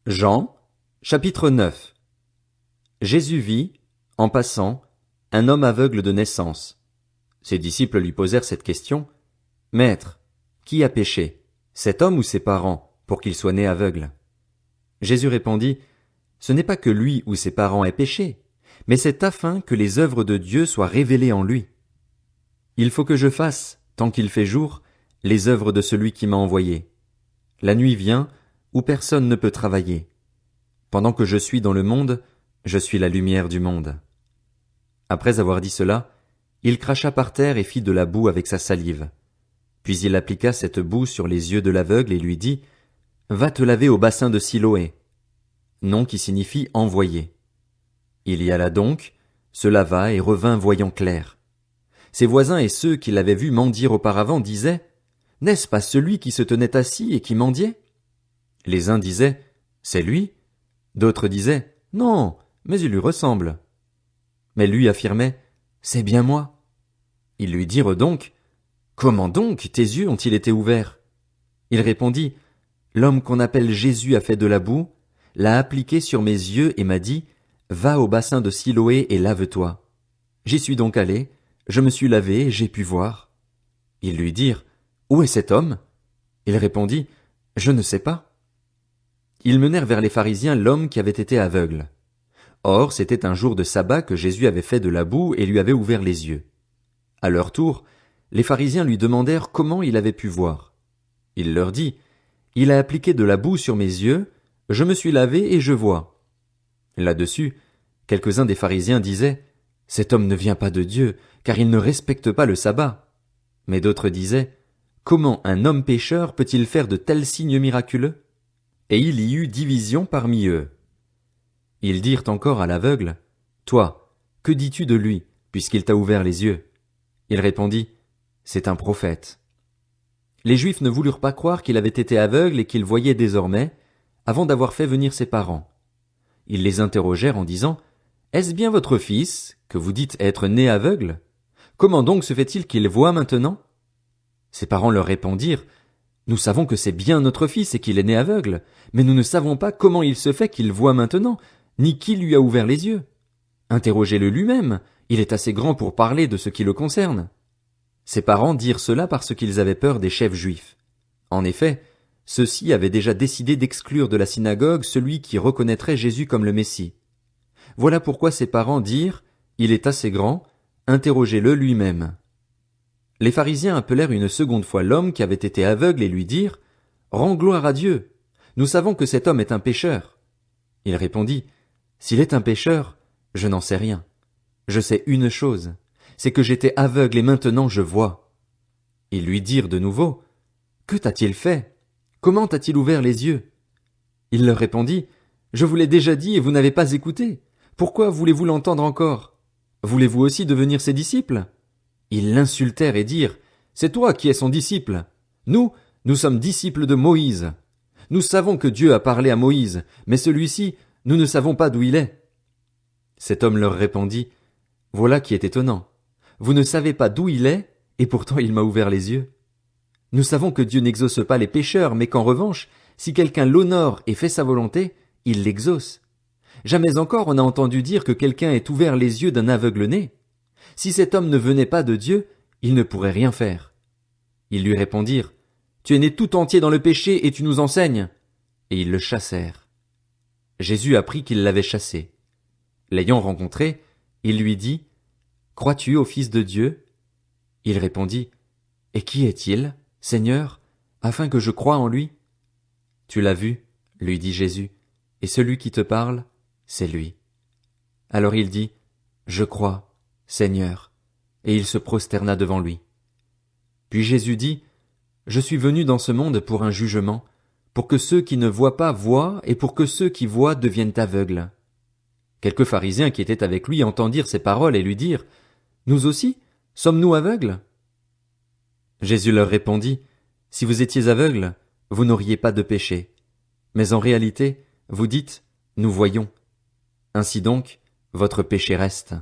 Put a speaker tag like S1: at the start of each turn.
S1: Jean, chapitre 9. Jésus vit, en passant, un homme aveugle de naissance. Ses disciples lui posèrent cette question. Maître, qui a péché, cet homme ou ses parents, pour qu'il soit né aveugle? Jésus répondit, Ce n'est pas que lui ou ses parents aient péché, mais c'est afin que les œuvres de Dieu soient révélées en lui. Il faut que je fasse, tant qu'il fait jour, les œuvres de celui qui m'a envoyé. La nuit vient, où personne ne peut travailler. Pendant que je suis dans le monde, je suis la lumière du monde. Après avoir dit cela, il cracha par terre et fit de la boue avec sa salive. Puis il appliqua cette boue sur les yeux de l'aveugle et lui dit, Va te laver au bassin de Siloé. Nom qui signifie envoyé. Il y alla donc, se lava et revint voyant clair. Ses voisins et ceux qui l'avaient vu mendier auparavant disaient, N'est-ce pas celui qui se tenait assis et qui mendiait? Les uns disaient, C'est lui. D'autres disaient, Non, mais il lui ressemble. Mais lui affirmait, C'est bien moi. Ils lui dirent donc, Comment donc tes yeux ont-ils été ouverts? Il répondit, L'homme qu'on appelle Jésus a fait de la boue, l'a appliqué sur mes yeux et m'a dit, Va au bassin de Siloé et lave-toi. J'y suis donc allé, je me suis lavé et j'ai pu voir. Ils lui dirent, Où est cet homme? Il répondit, Je ne sais pas. Ils menèrent vers les pharisiens l'homme qui avait été aveugle. Or, c'était un jour de sabbat que Jésus avait fait de la boue et lui avait ouvert les yeux. À leur tour, les pharisiens lui demandèrent comment il avait pu voir. Il leur dit, Il a appliqué de la boue sur mes yeux, je me suis lavé et je vois. Là-dessus, quelques-uns des pharisiens disaient, Cet homme ne vient pas de Dieu, car il ne respecte pas le sabbat. Mais d'autres disaient, Comment un homme pécheur peut-il faire de tels signes miraculeux? Et il y eut division parmi eux. Ils dirent encore à l'aveugle, Toi, que dis-tu de lui, puisqu'il t'a ouvert les yeux? Il répondit, C'est un prophète. Les Juifs ne voulurent pas croire qu'il avait été aveugle et qu'il voyait désormais, avant d'avoir fait venir ses parents. Ils les interrogèrent en disant, Est-ce bien votre fils, que vous dites être né aveugle? Comment donc se fait-il qu'il voit maintenant? Ses parents leur répondirent, Nous savons que c'est bien notre fils et qu'il est né aveugle, mais nous ne savons pas comment il se fait qu'il voit maintenant, ni qui lui a ouvert les yeux. Interrogez-le lui-même, il est assez grand pour parler de ce qui le concerne. Ses parents dirent cela parce qu'ils avaient peur des chefs juifs. En effet, ceux-ci avaient déjà décidé d'exclure de la synagogue celui qui reconnaîtrait Jésus comme le Messie. Voilà pourquoi ses parents dirent, Il est assez grand, interrogez-le lui-même. Les pharisiens appelèrent une seconde fois l'homme qui avait été aveugle et lui dirent, Rends gloire à Dieu. Nous savons que cet homme est un pécheur. Il répondit, S'il est un pécheur, je n'en sais rien. Je sais une chose, c'est que j'étais aveugle et maintenant je vois. Ils lui dirent de nouveau, Que t'a-t-il fait? Comment t'a-t-il ouvert les yeux? Il leur répondit, Je vous l'ai déjà dit et vous n'avez pas écouté. Pourquoi voulez-vous l'entendre encore? Voulez-vous aussi devenir ses disciples? Ils l'insultèrent et dirent, C'est toi qui es son disciple. Nous sommes disciples de Moïse. Nous savons que Dieu a parlé à Moïse, mais celui-ci, nous ne savons pas d'où il est. Cet homme leur répondit, Voilà qui est étonnant. Vous ne savez pas d'où il est, et pourtant il m'a ouvert les yeux. Nous savons que Dieu n'exauce pas les pécheurs, mais qu'en revanche, si quelqu'un l'honore et fait sa volonté, il l'exauce. Jamais encore on a entendu dire que quelqu'un ait ouvert les yeux d'un aveugle né. Si cet homme ne venait pas de Dieu, il ne pourrait rien faire. Ils lui répondirent, Tu es né tout entier dans le péché et tu nous enseignes. Et ils le chassèrent. Jésus apprit qu'ils l'avaient chassé. L'ayant rencontré, il lui dit, Crois-tu au Fils de Dieu? Il répondit, Et qui est-il, Seigneur, afin que je croie en lui? Tu l'as vu, lui dit Jésus, et celui qui te parle, c'est lui. Alors il dit, Je crois, Seigneur, et il se prosterna devant lui. Puis Jésus dit, Je suis venu dans ce monde pour un jugement, pour que ceux qui ne voient pas voient, et pour que ceux qui voient deviennent aveugles. Quelques pharisiens qui étaient avec lui entendirent ces paroles et lui dirent, Nous aussi, sommes-nous aveugles? Jésus leur répondit, Si vous étiez aveugles, vous n'auriez pas de péché. Mais en réalité, vous dites, Nous voyons. Ainsi donc, votre péché reste.